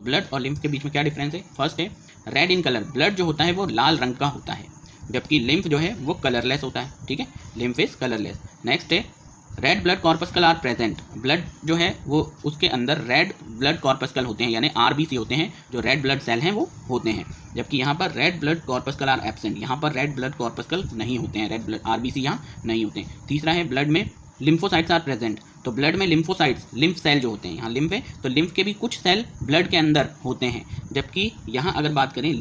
Blood और lymph के बीच में क्या डिफरेंस है? फर्स्ट है रेड इन कलर, ब्लड जो होता है वो लाल रंग का होता है, जबकि लिम्फ जो है वो कलरलेस होता है। ठीक है, लिम्फ इज कलरलेस। नेक्स्ट है red blood corpuscle are present, blood जो है वो उसके अंदर रेड ब्लड कॉर्पस्कल होते हैं, यानी आरबीसी होते हैं, जो रेड ब्लड सेल हैं वो होते हैं, जबकि यहाँ पर red blood corpuscle are absent, यहाँ पर रेड ब्लड कॉर्पस्कल नहीं होते हैं, रेड ब्लड आरबीसी यहाँ नहीं होते हैं। तीसरा है ब्लड में लिम्फोसाइट्स आर प्रेजेंट, तो ब्लड में लिम्फोसाइट्स, लिम्फ सेल जो होते हैं, यहाँ लिम्फ है तो लिम्फ के भी कुछ सेल ब्लड के अंदर होते हैं, जबकि यहाँ अगर बात करें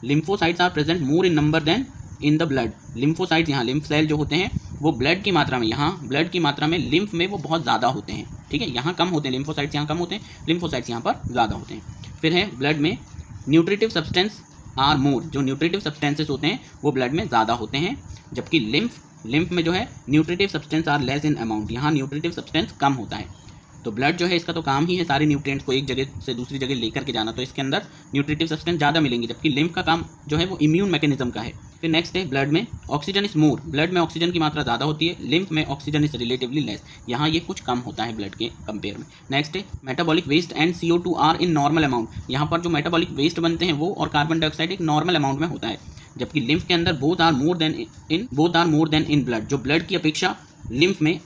lymphocytes are present more in number than in the blood. Lymphocytes, यहाँ लिम्फ सेल जो होते हैं वो ब्लड की मात्रा में, यहाँ ब्लड की मात्रा में लिम्फ में वो बहुत ज़्यादा होते हैं। ठीक है, यहाँ कम होते हैं लिम्फोसाइट्स, यहाँ कम होते हैं, लिम्फोसाइट्स यहाँ पर ज़्यादा होते हैं। फिर है ब्लड में न्यूट्रिटिव सब्सटेंस आर मोर, जो न्यूट्रिटिव सब्सटेंसेस होते हैं वो ब्लड में ज़्यादा होते हैं, जबकि लिम्फ में जो है nutritive substance are less in amount, यहाँ न्यूट्रिटिव सब्सटेंस कम होता है। तो ब्लड जो है इसका तो काम ही है सारे न्यूट्रिएंट्स को एक जगह से दूसरी जगह लेकर के जाना, तो इसके अंदर न्यूट्रिटिव सब्सटेंस ज़्यादा मिलेंगे, जबकि लिम्फ का काम जो है वो इम्यून मैकेनिज्म का है। फिर नेक्स्ट है ब्लड में ऑक्सीजन इज मोर, ब्लड में ऑक्सीजन की मात्रा ज़्यादा होती है, लिम्फ में ऑक्सीजन इज रिलेटिवली लेस, यहाँ ये कुछ कम होता है ब्लड के कंपेयर में। नेक्स्ट है metabolic waste and CO2 are in normal amount, यहाँ पर जो मेटाबॉलिक वेस्ट बनते हैं वो और कार्बन डाइऑक्साइड एक नॉर्मल अमाउंट में होता है, जबकि लिम्फ के अंदर both are more than in blood, जो ब्लड की अपेक्षा लिम्फ में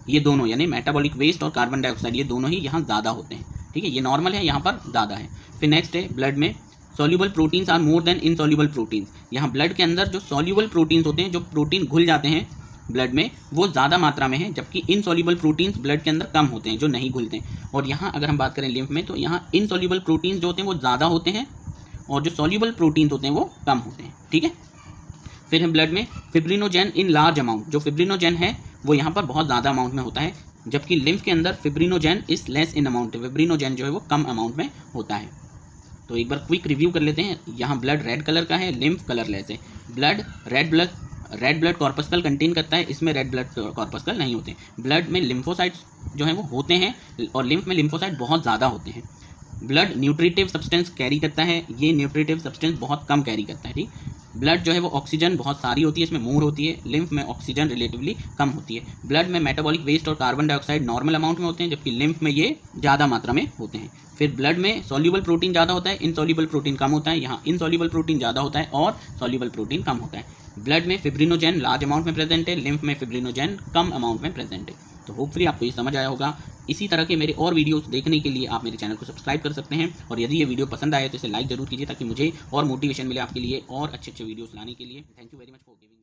ये दोनों यानी मेटाबॉलिक वेस्ट और कार्बन डाइऑक्साइड ये दोनों ही यहाँ ज़्यादा होते हैं। ठीक है, ये नॉर्मल है, यहाँ पर ज़्यादा है। फिर नेक्स्ट है ब्लड में soluble proteins are more than insoluble proteins, यहाँ ब्लड के अंदर जो सॉल्यूबल प्रोटीन्स होते हैं, जो प्रोटीन घुल जाते हैं ब्लड में, वो ज़्यादा मात्रा में है, जबकि इनसॉल्यूबल प्रोटीन्स ब्लड के अंदर कम होते हैं, जो नहीं घुलते हैं। और यहाँ अगर हम बात करें लिम्फ में, तो यहाँ इनसॉल्यूबल प्रोटीन्स जो होते हैं वो ज़्यादा होते हैं और जो सॉल्यूबल प्रोटीन्स होते हैं वो कम होते हैं। ठीक है, फिर हम ब्लड में फिब्रिनोजेन इन लार्ज अमाउंट, जो फिब्रिनोजेन है वो यहाँ पर बहुत ज़्यादा अमाउंट में होता है, जबकि लिम्फ के अंदर fibrinogen is less in amount, fibrinogen जो है वो कम अमाउंट में होता है। तो एक बार क्विक रिव्यू कर लेते हैं। यहाँ ब्लड रेड कलर का है, लिम्फ कलरलेस है। Blood red blood corpuscle contain करता है, इसमें रेड ब्लड कॉर्पस्कल नहीं होते। ब्लड में लिम्फोसाइट्स जो हैं वो होते हैं और लिम्फ में लिम्फोसाइट बहुत ज़्यादा होते हैं। ब्लड न्यूट्रिटिव सब्सटेंस कैरी करता है, ये न्यूट्रिटिव सब्सटेंस बहुत कम कैरी करता है। ठीक, ब्लड जो है वो ऑक्सीजन बहुत सारी होती है, इसमें मोर होती है, लिम्फ में ऑक्सीजन रिलेटिवली कम होती है। ब्लड में मेटाबॉलिक वेस्ट और कार्बन डाइऑक्साइड नॉर्मल अमाउंट में होते हैं, जबकि लिम्फ में ये ज़्यादा मात्रा में होते हैं। फिर ब्लड में सॉल्यूबल प्रोटीन ज़्यादा होता है, इनसॉल्यूबल प्रोटीन कम होता है, यहाँ इनसॉल्यूबल प्रोटीन ज़्यादा होता है और सॉल्यूबल प्रोटीन कम होता है। ब्लड में फिब्रिनोजेन लार्ज अमाउंट में प्रेजेंट है, लिम्फ में फिब्रिनोजेन कम अमाउंट में प्रेजेंट है। तो होपफुली आपको ये समझ आया होगा। इसी तरह के मेरे और वीडियोस देखने के लिए आप मेरे चैनल को सब्सक्राइब कर सकते हैं, और यदि ये वीडियो पसंद आए तो इसे लाइक जरूर कीजिए, ताकि मुझे और मोटिवेशन मिले आपके लिए और अच्छे वीडियोस लाने के लिए। Thank you very much for